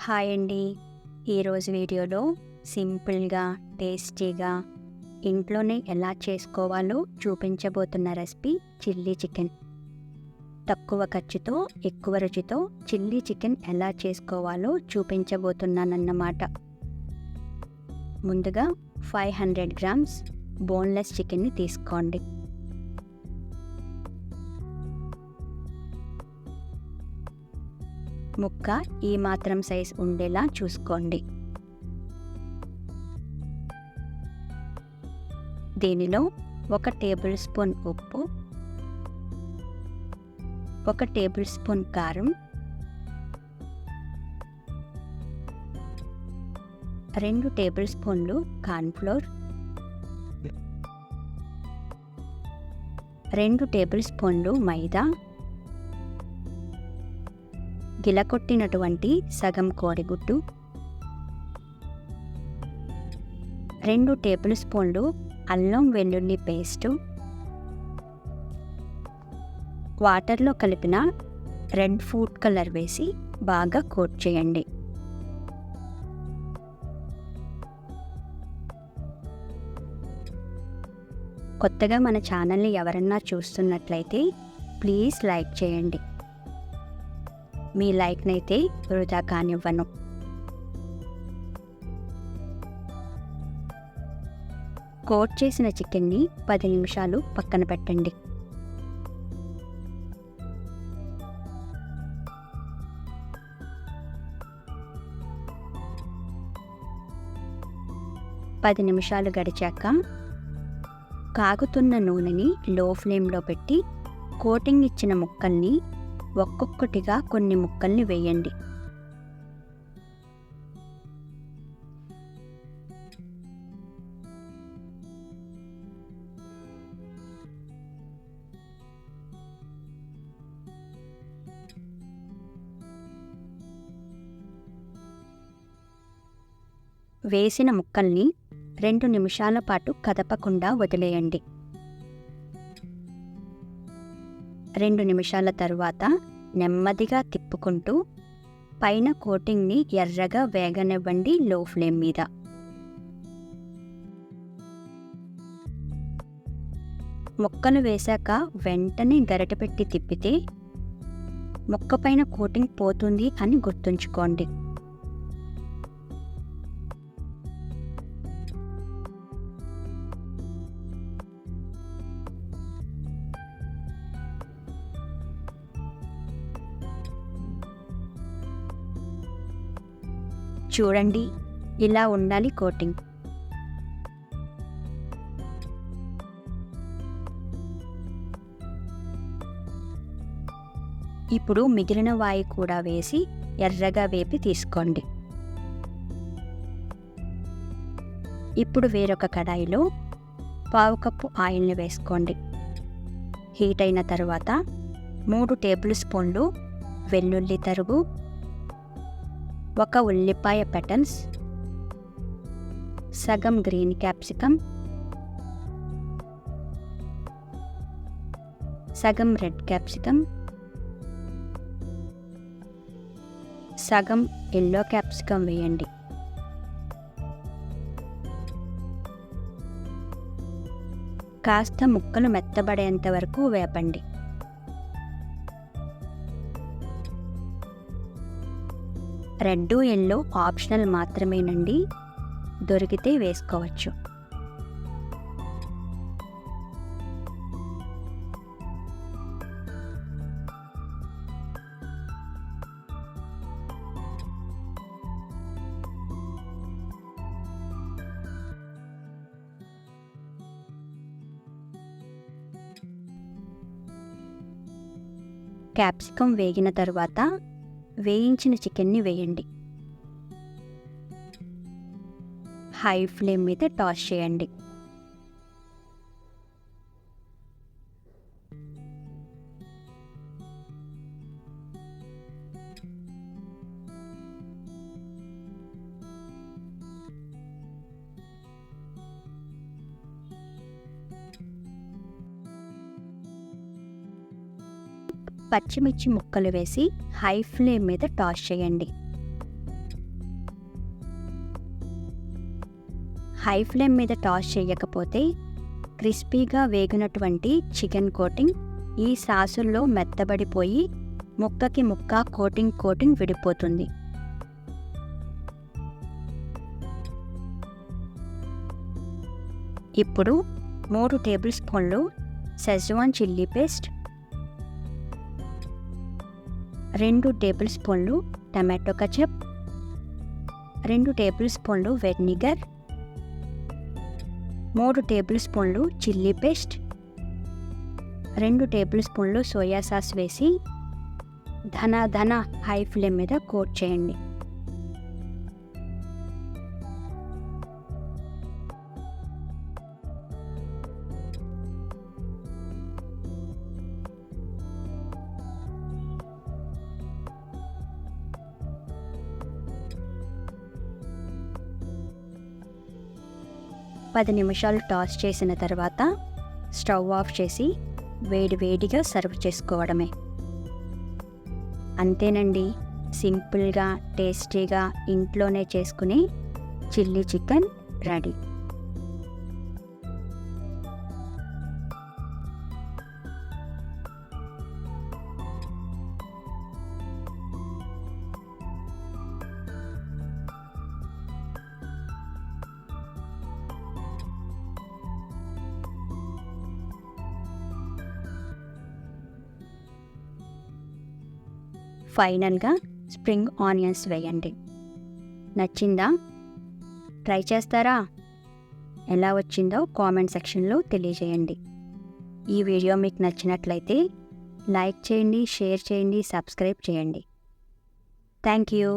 Hi అండి. ఈరోజు వీడియోలో సింపుల్గా, టేస్టీగా ఇంట్లోనే ఎలా చేసుకోవాలో చూపించబోతున్న రెసిపీ చిల్లీ చికెన్. తక్కువ ఖర్చుతో ఎక్కువ రుచితో చిల్లీ చికెన్ ఎలా చేసుకోవాలో చూపించబోతున్నానన్నమాట. ముందుగా 500 గ్రామ్స్ బోన్లెస్ చికెన్ని తీసుకోండి. ముక్క ఈ మాత్రం సైజ్ ఉండేలా చూసుకోండి. దీనిలో 1 టేబుల్ స్పూన్ ఉప్పు, 1 టేబుల్ స్పూన్ కారం, 2 టేబుల్ స్పూన్లు కార్న్ఫ్లోర్, 2 టేబుల్ స్పూన్లు మైదా, గిలకొట్టినటువంటి సగం కోడిగుడ్డు, 2 టేబుల్ స్పూన్లు అల్లం వెల్లుల్లి పేస్టు, వాటర్లో కలిపిన రెడ్ ఫుడ్ కలర్ వేసి బాగా కోట్ చేయండి. కొత్తగా మన ఛానల్ని ఎవరన్నా చూస్తున్నట్లయితే ప్లీజ్ లైక్ చేయండి. మీ లైక్నైతే వృధా కానివ్వను. కోట్ చేసిన చికెన్ని 10 నిమిషాలు పక్కన పెట్టండి. పది నిమిషాలు గడిచాక కాగుతున్న నూనెని లో ఫ్లేమ్లో పెట్టి కోటింగ్ ఇచ్చిన ముక్కల్ని ఒక్కొక్కటిగా కొన్ని ముక్కల్ని వేయండి. వేసిన ముక్కల్ని 2 నిమిషాల పాటు కదపకుండా వదిలేయండి. 2 నిమిషాల తరువాత నెమ్మదిగా తిప్పుకుంటూ పైన కోటింగ్ని ఎర్రగా వేగనివ్వండి లో ఫ్లేమ్ మీద. ముక్కలు వేశాక వెంటనే గరిటె పెట్టి తిప్పితే ముక్కపైన కోటింగ్ పోతుంది అని గుర్తుంచుకోండి. చూడండి, ఇలా ఉండాలి కోటింగ్. ఇప్పుడు మిగిలిన వాయి కూడా వేసి ఎర్రగా వేపి తీసుకోండి. ఇప్పుడు వేరొక కడాయిలో 1/2 కప్పు ఆయిల్ని వేసుకోండి. హీట్ అయిన తర్వాత 3 టేబుల్ స్పూన్లు వెల్లుల్లి తరుగు, 1 ఉల్లిపాయ పెటల్స్, సగం గ్రీన్ క్యాప్సికమ్, సగం రెడ్ క్యాప్సికమ్, సగం ఎల్లో క్యాప్సికమ్ వేయండి. కాస్త ముక్కలు మెత్తబడేంత వరకు వేపండి. రెడ్ ఎల్లో ఆప్షనల్ మాత్రమేనండి, దొరికితే వేసుకోవచ్చు. క్యాప్సికమ్ వేగిన తరువాత వేయించిన చికెన్ని వేయండి. హై ఫ్లేమ్ మీద టాస్ చేయండి. పచ్చిమిర్చి ముక్కలు వేసి హై ఫ్లేమ్ మీద టాస్ చేయండి. హై ఫ్లేమ్ మీద టాస్ చేయకపోతే క్రిస్పీగా వేగినటువంటి చికెన్ కోటింగ్ ఈ సాసుల్లో మెత్తబడిపోయి ముక్కకి ముక్క కోటింగ్ విడిపోతుంది. ఇప్పుడు 3 టేబుల్ స్పూన్లు షెజ్వాన్ చిల్లీ పేస్ట్, 2 టేబుల్ స్పూన్లు టమాటో కచప్, 2 టేబుల్ స్పూన్లు వెనిగర్, 3 టేబుల్ స్పూన్లు చిల్లీ పేస్ట్, 2 టేబుల్ స్పూన్లు సోయా సాస్ వేసి ధన హై ఫ్లేమ్ మీద కోట్ చేయండి. పది నిమిషాలు టాస్ చేసిన తర్వాత స్టవ్ ఆఫ్ చేసి వేడిగా సర్వ్ చేసుకోవడమే. అంతేనండి, సింపుల్గా టేస్టీగా ఇంట్లోనే చేసుకుని చిల్లీ చికెన్ రెడీ. ఫైనల్గా స్ప్రింగ్ ఆనియన్స్ వేయండి. నచ్చిందా? ట్రై చేస్తారా? ఎలా వచ్చిందో కామెంట్ సెక్షన్లో తెలియజేయండి. ఈ వీడియో మీకు నచ్చినట్లయితే లైక్ చేయండి, షేర్ చేయండి, సబ్స్క్రైబ్ చేయండి. Thank you.